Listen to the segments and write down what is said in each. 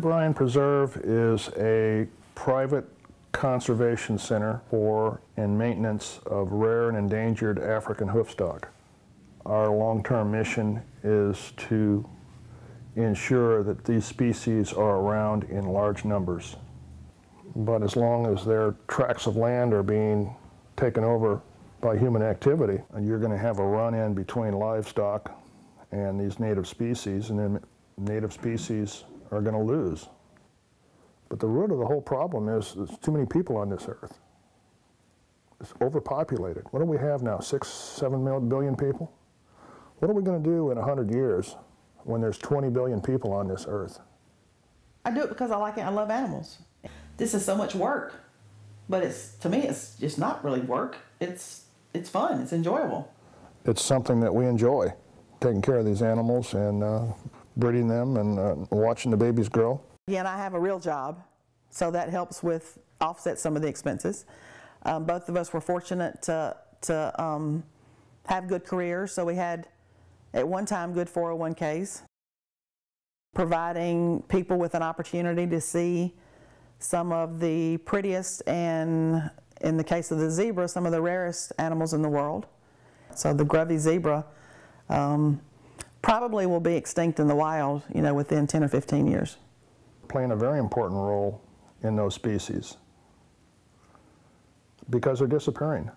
Bryan Preserve is a private conservation center for and maintenance of rare and endangered African hoofstock. Our long-term mission is to ensure that these species are around in large numbers. But as long as their tracts of land are being taken over by human activity, you're going to have a run-in between livestock and these native species, and then native species are going to lose. But the root of the whole problem is there's too many people on this earth. It's overpopulated. What do we have now, 6-7 billion people? What are we going to do in 100 years when there's 20 billion people on this earth? I do it because I like it. I love animals. This is so much work, but to me it's just not really work. It's fun. It's enjoyable. It's something that we enjoy, taking care of these animals and breeding them and watching the babies grow. Yeah, and I have a real job, so that helps with offset some of the expenses. Both of us were fortunate to have good careers, so we had at one time good 401ks, providing people with an opportunity to see some of the prettiest and, in the case of the zebra, some of the rarest animals in the world. So the Giraffe zebra probably will be extinct in the wild, within 10 or 15 years. Playing a very important role in those species because they're disappearing.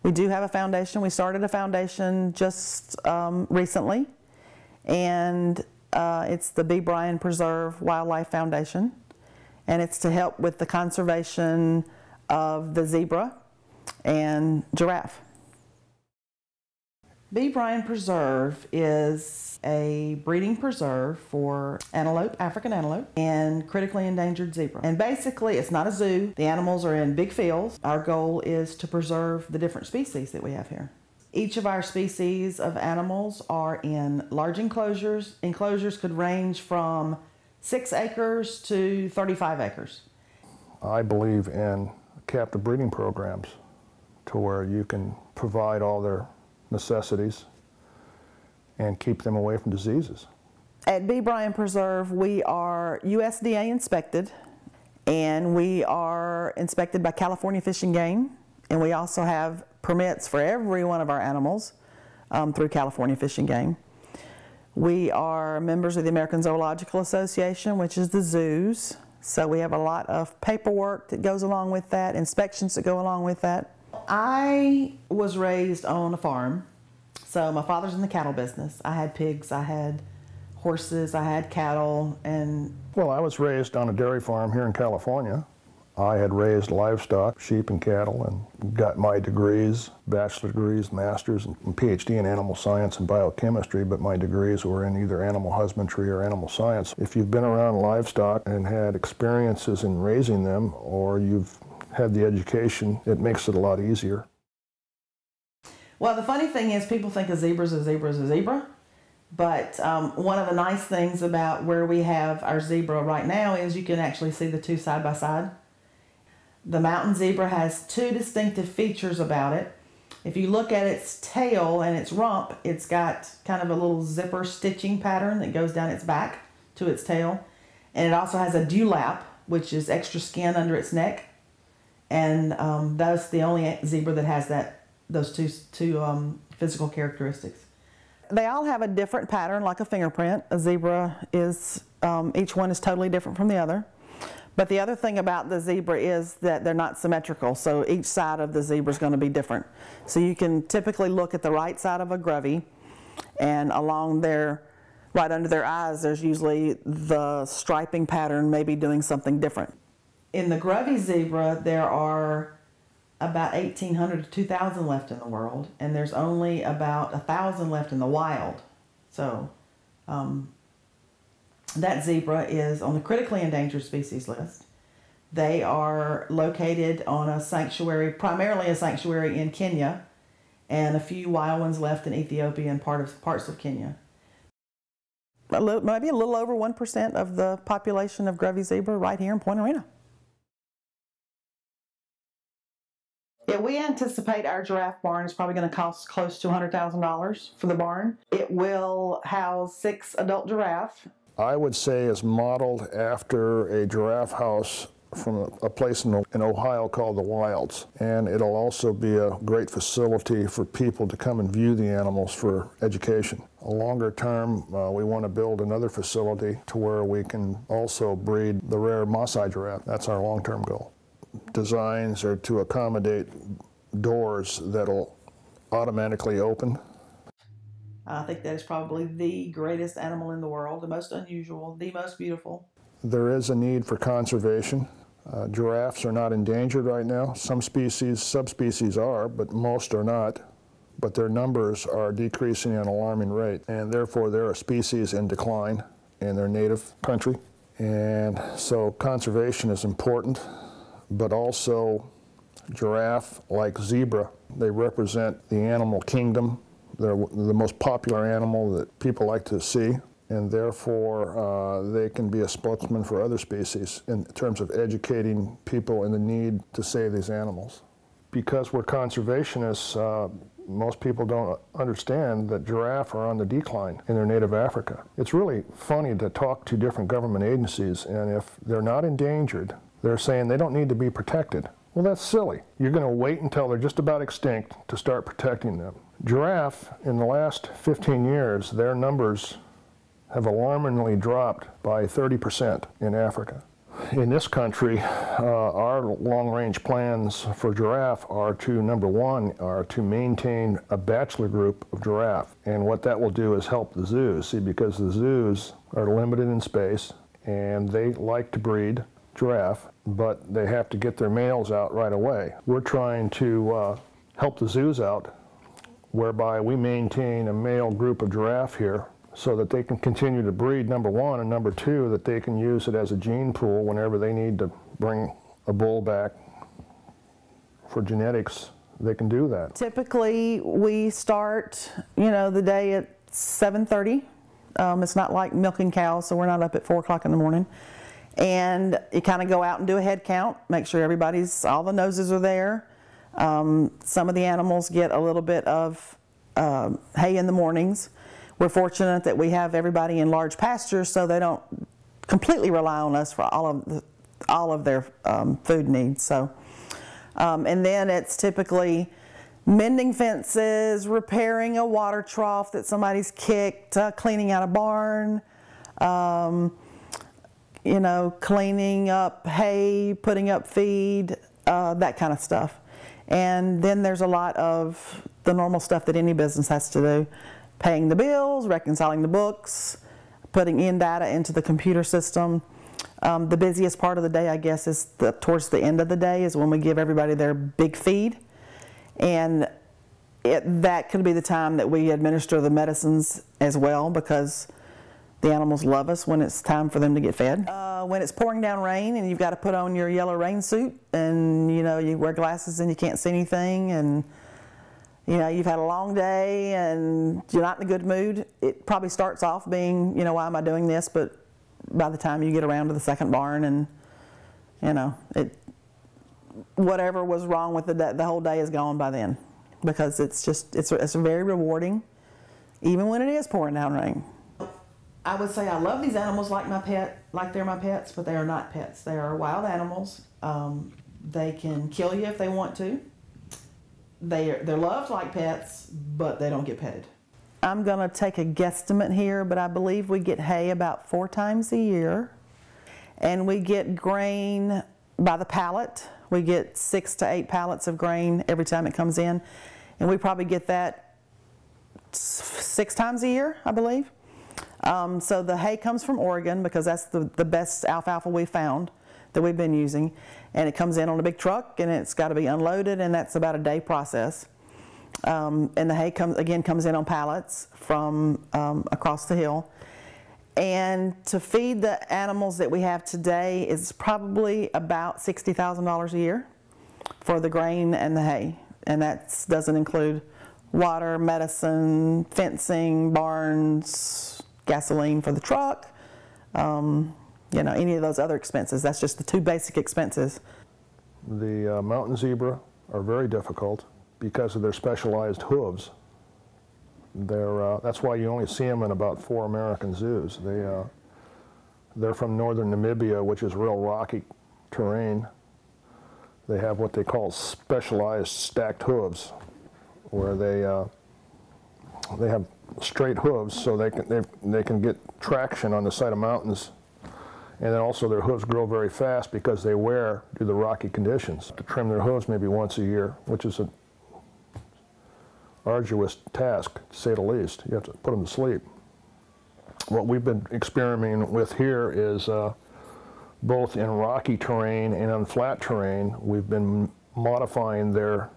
We do have a foundation. We started a foundation just recently, and it's the Bryan Preserve Wildlife Foundation, and it's to help with the conservation of the zebra and giraffe. Bryan Preserve is a breeding preserve for antelope, African antelope, and critically endangered zebra. And basically, it's not a zoo. The animals are in big fields. Our goal is to preserve the different species that we have here. Each of our species of animals are in large enclosures. Enclosures could range from 6 acres to 35 acres. I believe in captive breeding programs to where you can provide all their necessities and keep them away from diseases. At Bryan Preserve, we are USDA inspected, and we are inspected by California Fish and Game, and we also have permits for every one of our animals through California Fish and Game. We are members of the American Zoological Association, which is the zoos, so we have a lot of paperwork that goes along with that, inspections that go along with that. I was raised on a farm, so my father's in the cattle business. I had pigs, I had horses, I had cattle, and... Well, I was raised on a dairy farm here in California. I had raised livestock, sheep and cattle, and got my degrees, bachelor degrees, masters, and PhD in animal science and biochemistry, but my degrees were in either animal husbandry or animal science. If you've been around livestock and had experiences in raising them, or you've had the education, it makes it a lot easier. Well, the funny thing is people think a zebra is a zebra is a zebra, but one of the nice things about where we have our zebra right now is you can actually see the two side by side. The mountain zebra has two distinctive features about it. If you look at its tail and its rump, it's got kind of a little zipper stitching pattern that goes down its back to its tail. And it also has a dewlap, which is extra skin under its neck. And that's the only zebra that has those two physical characteristics. They all have a different pattern, like a fingerprint. A zebra is, each one is totally different from the other. But the other thing about the zebra is that they're not symmetrical, so each side of the zebra is going to be different. So you can typically look at the right side of a Giraffe, and along there, right under their eyes, there's usually the striping pattern maybe doing something different. In the Giraffe zebra, there are about 1,800 to 2,000 left in the world, and there's only about 1,000 left in the wild. So that zebra is on the critically endangered species list. They are located on a sanctuary, primarily a sanctuary in Kenya, and a few wild ones left in Ethiopia and parts of Kenya. maybe a little over 1% of the population of Grevy zebra right here in Point Arena. Yeah, we anticipate our giraffe barn is probably going to cost close to $100,000 for the barn. It will house 6 adult giraffe. I would say it's modeled after a giraffe house from a place in Ohio called the Wilds. And it'll also be a great facility for people to come and view the animals for education. A longer term, we want to build another facility to where we can also breed the rare Maasai giraffe. That's our long-term goal. Designs are to accommodate doors that'll automatically open. I think that is probably the greatest animal in the world, the most unusual, the most beautiful. There is a need for conservation. Giraffes are not endangered right now. Some species, subspecies are, but most are not. But their numbers are decreasing at an alarming rate, and therefore they're a species in decline in their native country. And so conservation is important, but also giraffe, like zebra, they represent the animal kingdom. They're the most popular animal that people like to see, and therefore they can be a spokesman for other species in terms of educating people in the need to save these animals. Because we're conservationists, most people don't understand that giraffe are on the decline in their native Africa. It's really funny to talk to different government agencies, and if they're not endangered, they're saying they don't need to be protected. Well, that's silly. You're going to wait until they're just about extinct to start protecting them. Giraffe, in the last 15 years, their numbers have alarmingly dropped by 30% in Africa. In this country, our long-range plans for giraffe are to, number one, are to maintain a bachelor group of giraffe. And what that will do is help the zoos. See, because the zoos are limited in space, and they like to breed giraffe, but they have to get their males out right away. We're trying to help the zoos out, whereby we maintain a male group of giraffe here so that they can continue to breed, number one, and number two, that they can use it as a gene pool whenever they need to bring a bull back for genetics. They can do that. Typically, we start, the day at 7:30. It's not like milking cows, so we're not up at 4 o'clock in the morning. And you kind of go out and do a head count, make sure all the noses are there. Some of the animals get a little bit of hay in the mornings. We're fortunate that we have everybody in large pastures, so they don't completely rely on us for all of their food needs. So, and then it's typically mending fences, repairing a water trough that somebody's kicked, cleaning out a barn. Cleaning up hay, putting up feed, that kind of stuff. And then there's a lot of the normal stuff that any business has to do. Paying the bills, reconciling the books, putting in data into the computer system. The busiest part of the day, I guess, is towards the end of the day is when we give everybody their big feed. And that could be the time that we administer the medicines as well, because the animals love us when it's time for them to get fed. When it's pouring down rain and you've got to put on your yellow rain suit, and you wear glasses and you can't see anything, and you've had a long day and you're not in a good mood, it probably starts off being, why am I doing this? But by the time you get around to the second barn, and whatever was wrong with the whole day is gone by then, because it's very rewarding, even when it is pouring down rain. I would say I love these animals like they're my pets, but they are not pets. They are wild animals. They can kill you if they want to. They're loved like pets, but they don't get petted. I'm going to take a guesstimate here, but I believe we get hay about 4 times a year. And we get grain by the pallet. We get 6 to 8 pallets of grain every time it comes in. And we probably get that 6 times a year, I believe. So the hay comes from Oregon, because that's the best alfalfa we found that we've been using. And it comes in on a big truck, and it's got to be unloaded, and that's about a day process. And the hay comes in on pallets from across the hill. And to feed the animals that we have today is probably about $60,000 a year for the grain and the hay. And that doesn't include water, medicine, fencing, barns, gasoline for the truck, you know, any of those other expenses. That's just the two basic expenses. The mountain zebra are very difficult because of their specialized hooves. That's why you only see them in about 4 American zoos. They're from northern Namibia, which is real rocky terrain. They have what they call specialized stacked hooves, where they have straight hooves so they can get traction on the side of mountains. And then also their hooves grow very fast because they wear due to the rocky conditions. To trim their hooves maybe once a year, which is an arduous task, to say the least. You have to put them to sleep. What we've been experimenting with here is both in rocky terrain and on flat terrain, we've been modifying their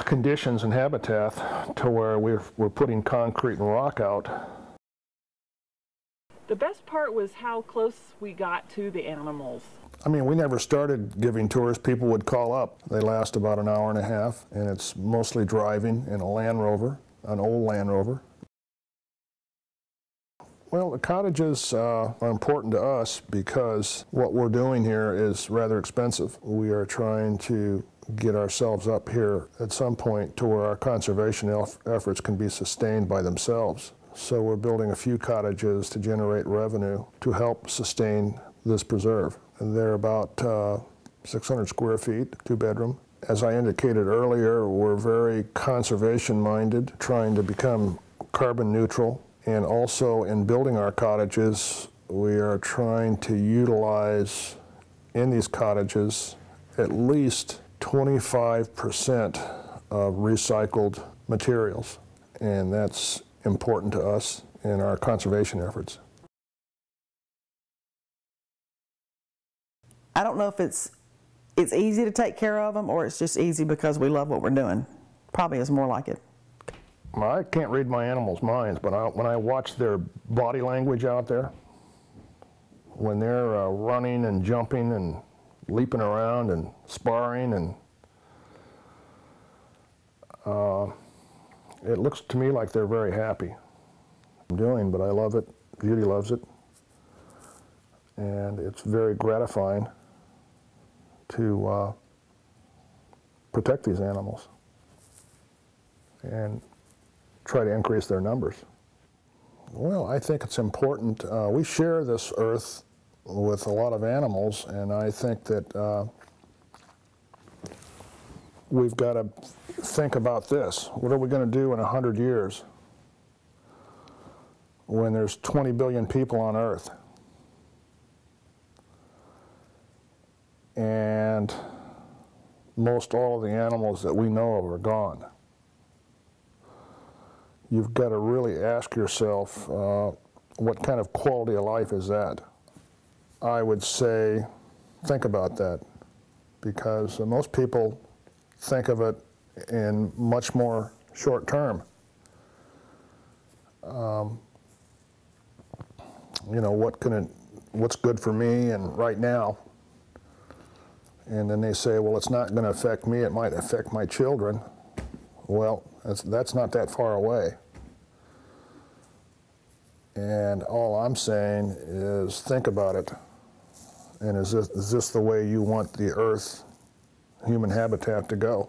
conditions and habitat to where we're putting concrete and rock out. The best part was how close we got to the animals. I mean, we never started giving tours. People would call up. They last about an hour and a half, and it's mostly driving in a Land Rover, an old Land Rover. Well, the cottages are important to us because what we're doing here is rather expensive. We are trying to get ourselves up here at some point to where our conservation efforts can be sustained by themselves. So we're building a few cottages to generate revenue to help sustain this preserve. And they're about 600 square feet, 2-bedroom. As I indicated earlier, we're very conservation-minded, trying to become carbon neutral. And also in building our cottages, we are trying to utilize in these cottages at least 25% of recycled materials. And that's important to us in our conservation efforts. I don't know if it's easy to take care of them or it's just easy because we love what we're doing. Probably is more like it. I can't read my animals' minds, but when I watch their body language out there, when they're running and jumping and leaping around and sparring, and it looks to me like they're very happy. I'm doing, but I love it. Judy loves it. And it's very gratifying to protect these animals and try to increase their numbers. Well, I think it's important. We share this earth with a lot of animals, and I think that we've got to think about this. What are we going to do in 100 years when there's 20 billion people on Earth? And most all of the animals that we know of are gone. You've got to really ask yourself, what kind of quality of life is that? I would say, think about that, because most people think of it in much more short term. You know, what's good for me and right now? And then they say, well, it's not going to affect me, it might affect my children. Well, that's not that far away. And all I'm saying is think about it. And is this the way you want the Earth, human habitat, to go?